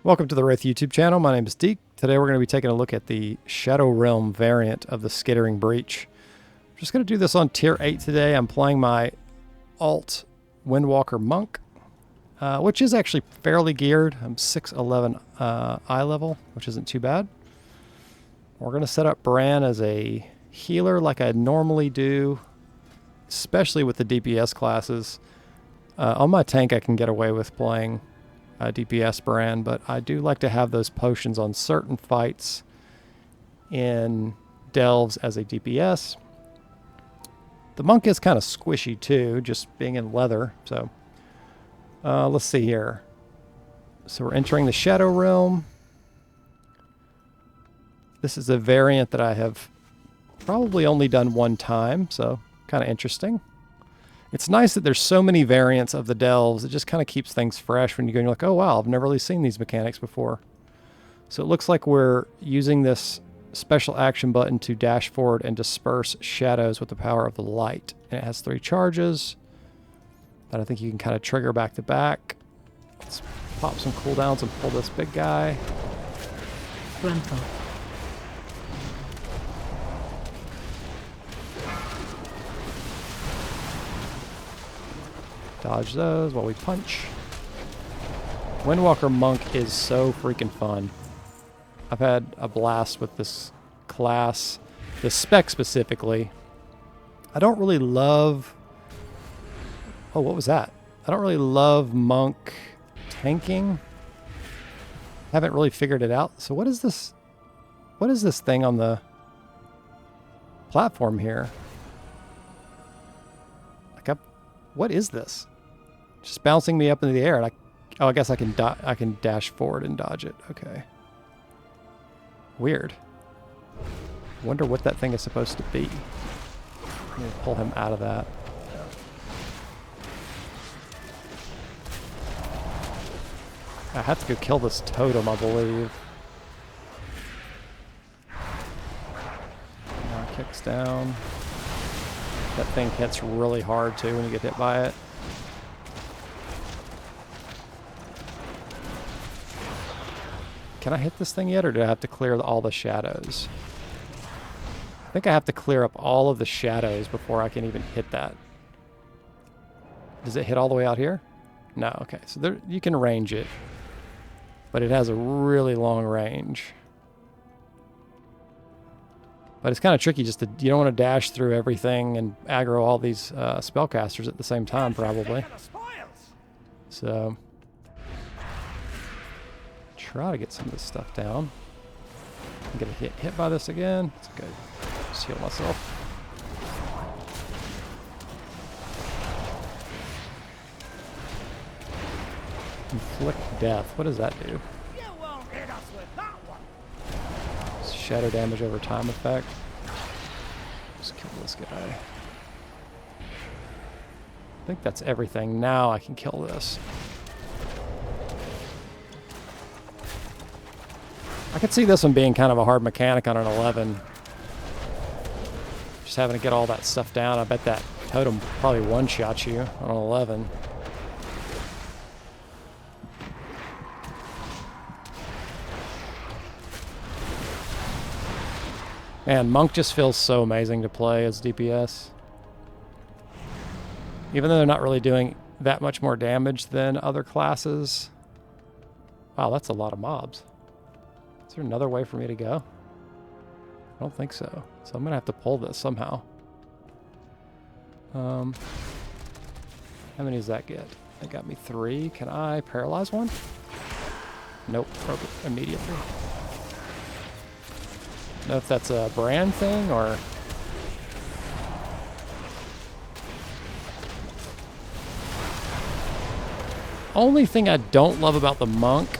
Welcome to the Wraith YouTube channel. My name is Deke. Today we're going to be taking a look at the Shadow Realm variant of the Skittering Breach. I'm just going to do this on tier 8 today. I'm playing my alt Windwalker Monk, which is actually fairly geared. I'm 611 eye level, which isn't too bad. We're going to set up Bran as a healer like I normally do, especially with the DPS classes. On my tank I can get away with playing DPS Bran, but I do like to have those potions on certain fights in delves as a DPS. The monk is kind of squishy too, just being in leather. So let's see here. So we're entering the Shadow Realm. This is a variant that I have probably only done one time, so kind of interesting. It's nice that there's so many variants of the delves. It just kind of keeps things fresh when you go and you're like, oh wow, I've never really seen these mechanics before. So it looks like we're using this special action button to dash forward and disperse shadows with the power of the light. And it has 3 charges that I think you can kind of trigger back to back. Let's pop some cooldowns and pull this big guy. Rental. Dodge those while we punch. Windwalker Monk is so freaking fun. I've had a blast with this class, the spec specifically. I don't really love... Oh, what was that? I don't really love Monk tanking. Haven't really figured it out. So what is this? What is this thing on the platform here? Like, what is this? Just bouncing me up into the air, and I guess I can dash forward and dodge it. Okay. Weird. Wonder what that thing is supposed to be. I'm gonna pull him out of that. I have to go kill this totem, I believe. Now it kicks down. That thing hits really hard too when you get hit by it. Can I hit this thing yet, or do I have to clear all the shadows? I think I have to clear up all of the shadows before I can even hit that. Does it hit all the way out here? No, okay. So there, you can range it, but it has a really long range. But it's kind of tricky just to, you don't want to dash through everything and aggro all these spellcasters at the same time, probably. So... try to get some of this stuff down. I'm gonna get hit by this again. It's okay. Just heal myself. Inflict death. What does that do? You won't hit us with that one. Shadow damage over time effect. Just kill this guy. I think that's everything. Now I can kill this. I could see this one being kind of a hard mechanic on an 11. Just having to get all that stuff down. I bet that totem probably one-shots you on an 11. Man, Monk just feels so amazing to play as DPS. Even though they're not really doing that much more damage than other classes. Wow, that's a lot of mobs. Is there another way for me to go? I don't think so. So I'm going to have to pull this somehow. How many does that get? That got me 3. Can I paralyze one? Nope. Broke it immediately. Don't know if that's a brand thing or... Only thing I don't love about the monk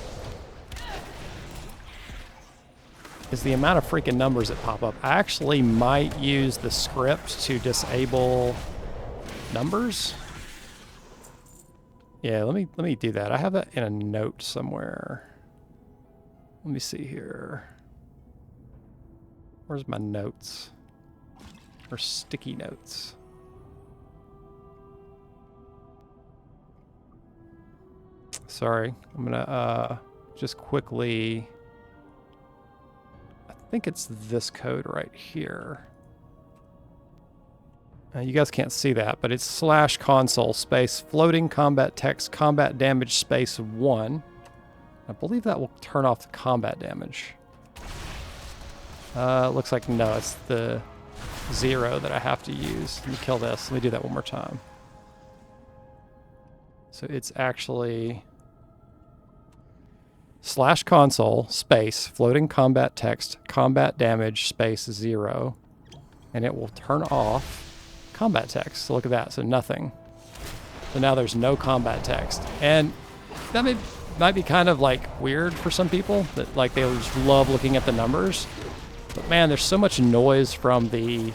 is the amount of freaking numbers that pop up. I actually might use the script to disable numbers. Yeah, let me do that. I have that in a note somewhere. Let me see here. Where's my notes? Or sticky notes? Sorry, I'm gonna just quickly, I think it's this code right here. You guys can't see that, but it's /console space floating combat text combat damage space 1. I believe that will turn off the combat damage. Looks like no, it's the 0 that I have to use. Let me kill this. Let me do that one more time. So it's actually /console space floating combat text combat damage space 0, and it will turn off combat text. So look at that. So nothing. So now there's no combat text, and that might be kind of like weird for some people that like they just love looking at the numbers. But man, there's so much noise from the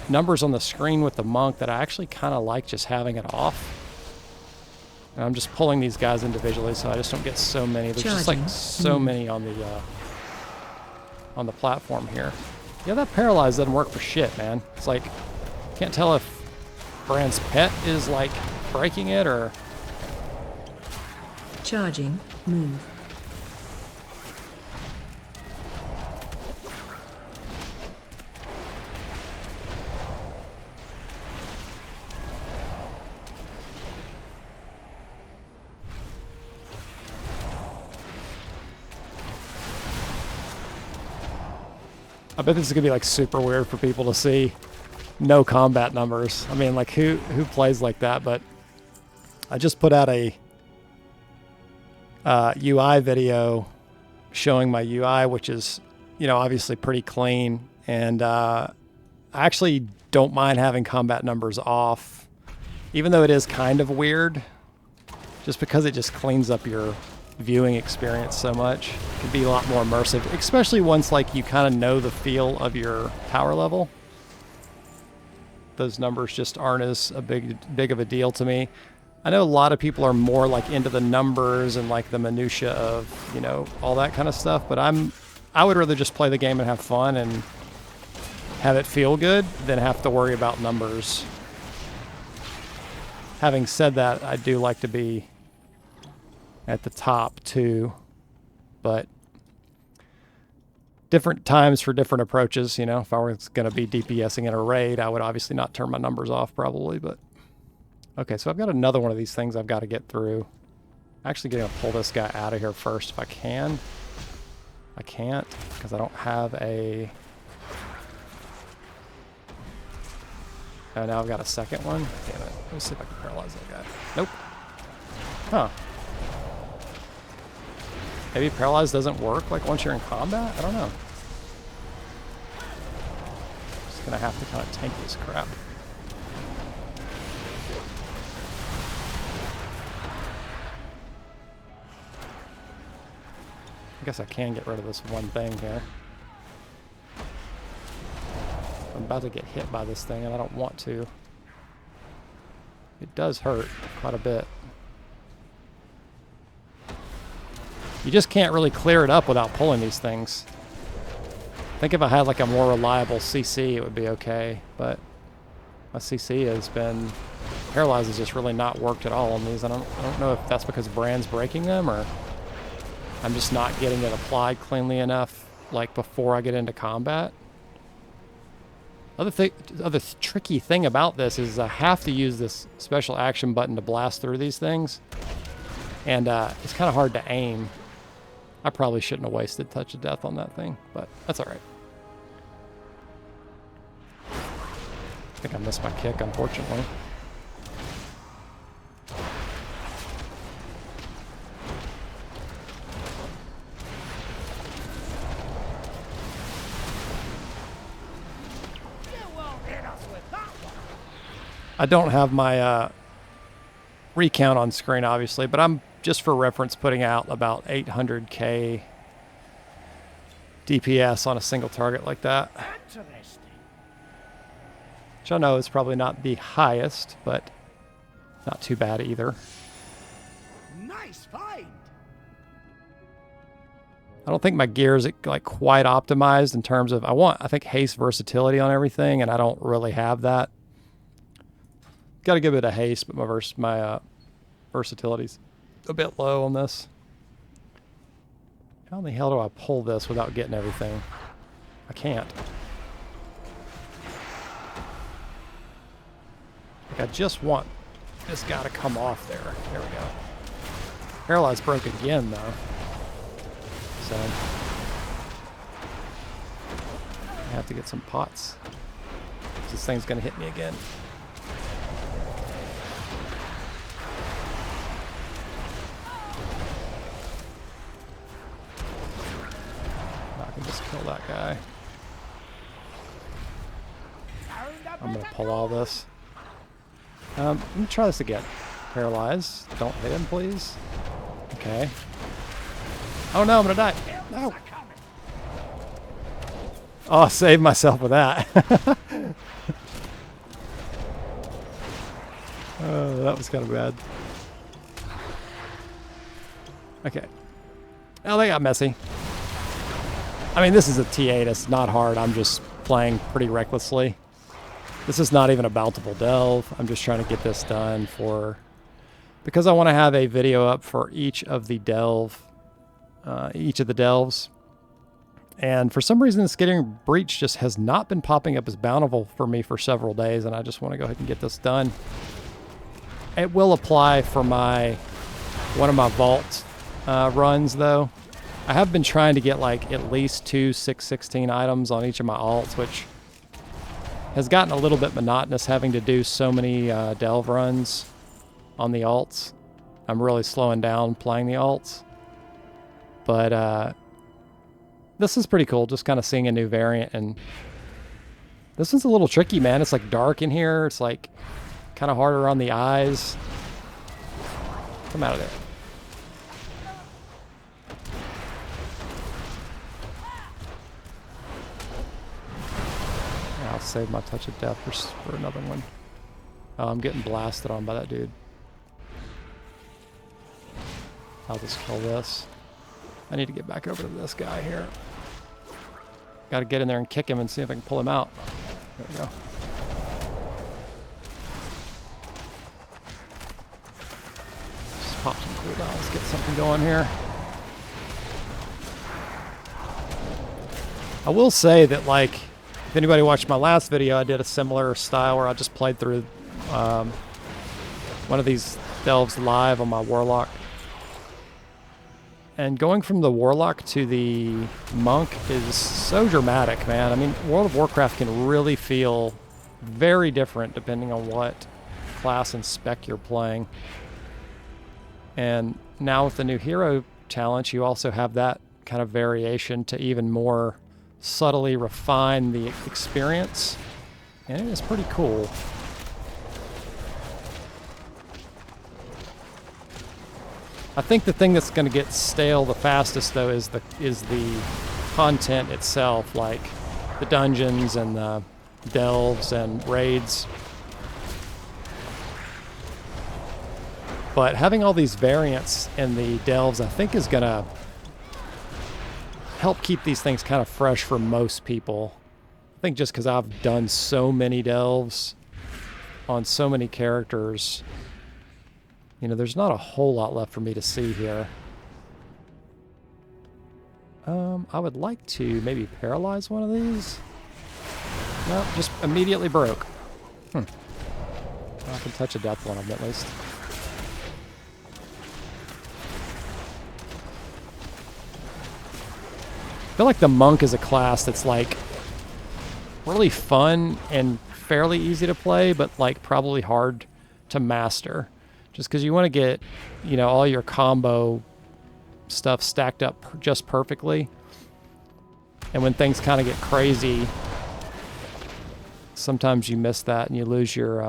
numbers on the screen with the monk that I actually kind of like just having it off. And I'm just pulling these guys individually, so I just don't get so many. There's just like so many on the platform here. Yeah, that paralyze doesn't work for shit, man. It's like, can't tell if Brand's pet is like breaking it or. Charging. Move. I bet this is gonna be like super weird for people to see no combat numbers. I mean, like who plays like that? But I just put out a UI video showing my UI, which is, you know, obviously pretty clean, and I actually don't mind having combat numbers off, even though it is kind of weird, just because it just cleans up your viewing experience so much. It can be a lot more immersive, especially once like you kind of know the feel of your power level. Those numbers just aren't as big of a deal to me. I know a lot of people are more like into the numbers and like the minutia of, you know, all that kind of stuff, but I would rather just play the game and have fun and have it feel good than have to worry about numbers. Having said that, I do like to be at the top too, but different times for different approaches. You know, if I was going to be DPSing in a raid, I would obviously not turn my numbers off probably, but okay. So I've got another one of these things I've got to get through. I'm actually going to pull this guy out of here first if I can. I can't because I don't have a, oh, now I've got a second one. Damn it. Let me see if I can paralyze that guy. Nope. Huh. Maybe paralyze doesn't work like once you're in combat? I don't know. Just gonna have to kind of tank this crap. I guess I can get rid of this one thing here. I'm about to get hit by this thing and I don't want to. It does hurt quite a bit. You just can't really clear it up without pulling these things. I think if I had like a more reliable CC, it would be okay, but my CC has been, Paralyze has just really not worked at all on these. I don't know if that's because Brand's breaking them or I'm just not getting it applied cleanly enough like before I get into combat. Other tricky thing about this is I have to use this special action button to blast through these things, and it's kind of hard to aim. I probably shouldn't have wasted Touch of Death on that thing, but that's all right. I think I missed my kick, unfortunately. I don't have my recount on screen, obviously, but I'm just for reference putting out about 800k DPS on a single target like that. Interesting. Which I know is probably not the highest, but not too bad either. Nice find. I don't think my gear is like quite optimized in terms of I think haste versatility on everything, and I don't really have that. Got to give it a haste, but my versatility's a bit low on this. How in the hell do I pull this without getting everything? I can't. Like, I just want this guy to come off there. There we go. Paralyze broke again, though. So I have to get some pots. This thing's gonna hit me again. I can just kill that guy. I'm gonna pull all this. Let me try this again. Paralyze. Don't hit him, please. Okay. Oh no, I'm gonna die. No. Oh, I saved myself with that. Oh, that was kind of bad. Okay. Oh, they got messy. I mean, this is a T8. It's not hard. I'm just playing pretty recklessly. This is not even a bountiful delve. I'm just trying to get this done because I want to have a video up for each of the delves. And for some reason, the Skittering Breach just has not been popping up as bountiful for me for several days, and I just want to go ahead and get this done. It will apply for one of my vault runs, though. I have been trying to get like at least 2 6/16 items on each of my alts, which has gotten a little bit monotonous having to do so many delve runs on the alts. I'm really slowing down playing the alts. But this is pretty cool, just kind of seeing a new variant. And this one's a little tricky, man. It's like dark in here. It's like kind of harder on the eyes. Come out of there. I'll save my touch of death for another one. Oh, I'm getting blasted on by that dude. I'll just kill this. I need to get back over to this guy here. Got to get in there and kick him and see if I can pull him out. There we go. Just pop some cooldown. Let's get something going here. I will say that, like, if anybody watched my last video, I did a similar style where I just played through one of these delves live on my Warlock. And going from the Warlock to the Monk is so dramatic, man. I mean, World of Warcraft can really feel very different depending on what class and spec you're playing. And now with the new hero talent, you also have that kind of variation to even more subtly refine the experience, and it is pretty cool. I think the thing that's going to get stale the fastest, though, is the content itself, like the dungeons and the delves and raids. But having all these variants in the delves, I think, is going to help keep these things kind of fresh for most people. I think just because I've done so many delves on so many characters, you know, there's not a whole lot left for me to see here. I would like to maybe paralyze one of these. No, just immediately broke. I can touch a death one of them at least. I feel like the Monk is a class that's like really fun and fairly easy to play, but like probably hard to master. Just because you want to get, you know, all your combo stuff stacked up just perfectly. And when things kind of get crazy, sometimes you miss that and you lose your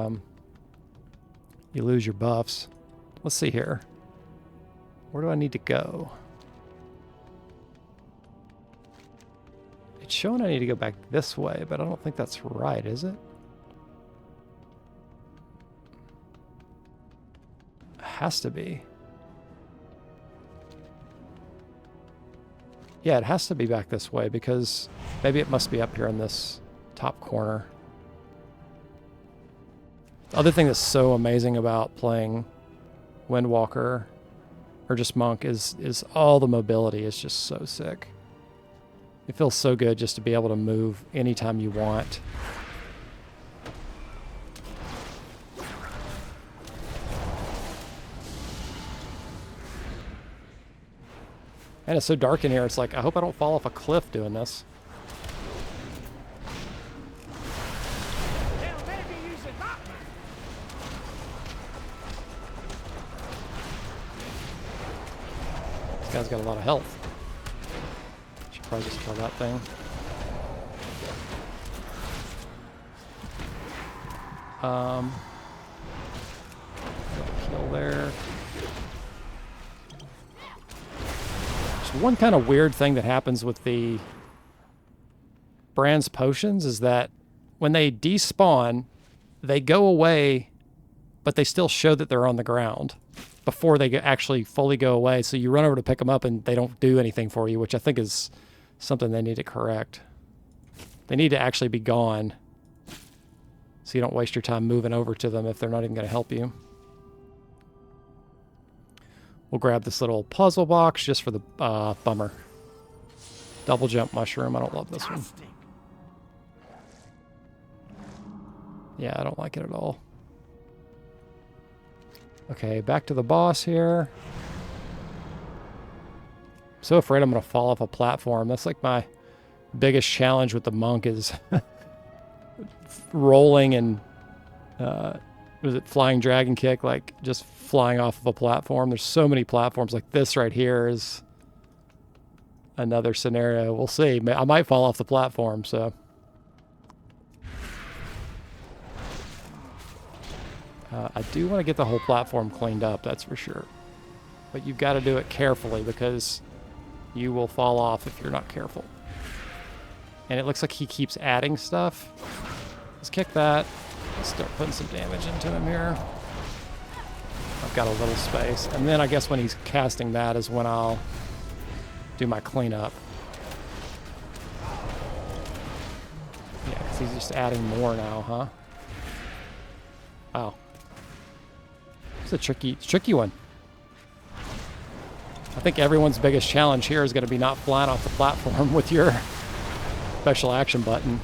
buffs. Let's see here. Where do I need to go? It's showing I need to go back this way, but I don't think that's right, is it? It has to be. Yeah, it has to be back this way because maybe it must be up here in this top corner. The other thing that's so amazing about playing Windwalker, or just monk, is all the mobility is just so sick. It feels so good just to be able to move anytime you want. And it's so dark in here, it's like, I hope I don't fall off a cliff doing this. They'll maybe use it that way. This guy's got a lot of health. Should probably just kill that thing. Kill there. There's one kind of weird thing that happens with the Brand's potions is that when they despawn, they go away, but they still show that they're on the ground before they actually fully go away. So you run over to pick them up and they don't do anything for you, which I think is something they need to correct. They need to actually be gone so you don't waste your time moving over to them if they're not even going to help you. We'll grab this little puzzle box just for the bummer. Double jump mushroom. I don't love this one. Yeah, I don't like it at all. Okay, back to the boss here. I'm so afraid I'm going to fall off a platform. That's like my biggest challenge with the monk is rolling and was it flying dragon kick, like just flying off of a platform. There's so many platforms. Like this right here is another scenario. We'll see. I might fall off the platform, so. I do want to get the whole platform cleaned up, that's for sure. But you've got to do it carefully because you will fall off if you're not careful. And it looks like he keeps adding stuff. Let's kick that. Let's start putting some damage into him here. I've got a little space. And then I guess when he's casting that is when I'll do my cleanup. Yeah, because he's just adding more now, huh? Wow. It's a tricky one. I think everyone's biggest challenge here is going to be not flying off the platform with your special action button.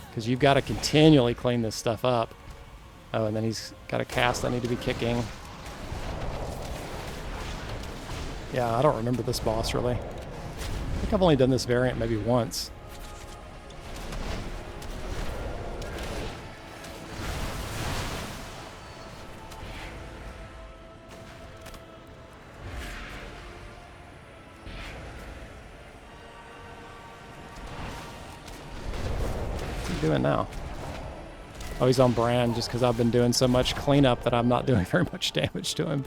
Because you've got to continually clean this stuff up. Oh, and then he's got a cast I need to be kicking. Yeah, I don't remember this boss, really. I think I've only done this variant maybe once. Doing now? Oh, he's on brand just because I've been doing so much cleanup that I'm not doing very much damage to him.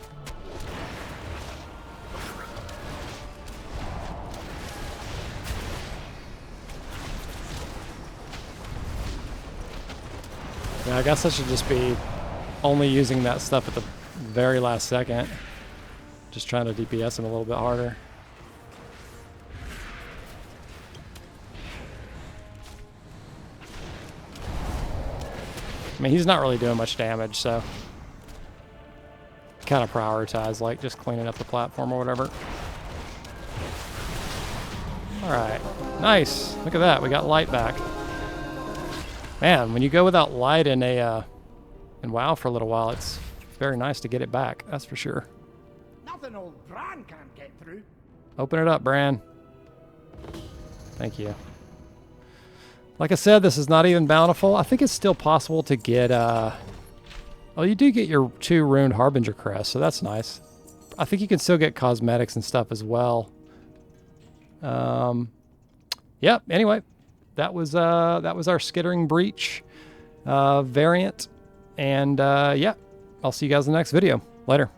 Yeah, I guess I should just be only using that stuff at the very last second. Just trying to DPS him a little bit harder. I mean, he's not really doing much damage, so kind of prioritize, like, just cleaning up the platform or whatever. All right, nice. Look at that, we got light back. Man, when you go without light in WoW for a little while, it's very nice to get it back. That's for sure. Nothing old Bran can't get through. Open it up, Bran. Thank you. Like I said, this is not even bountiful. I think it's still possible to get, well, you do get your 2 runed Harbinger crests, so that's nice. I think you can still get cosmetics and stuff as well. Yep, anyway, that was our Skittering Breach variant. And, yeah, I'll see you guys in the next video. Later.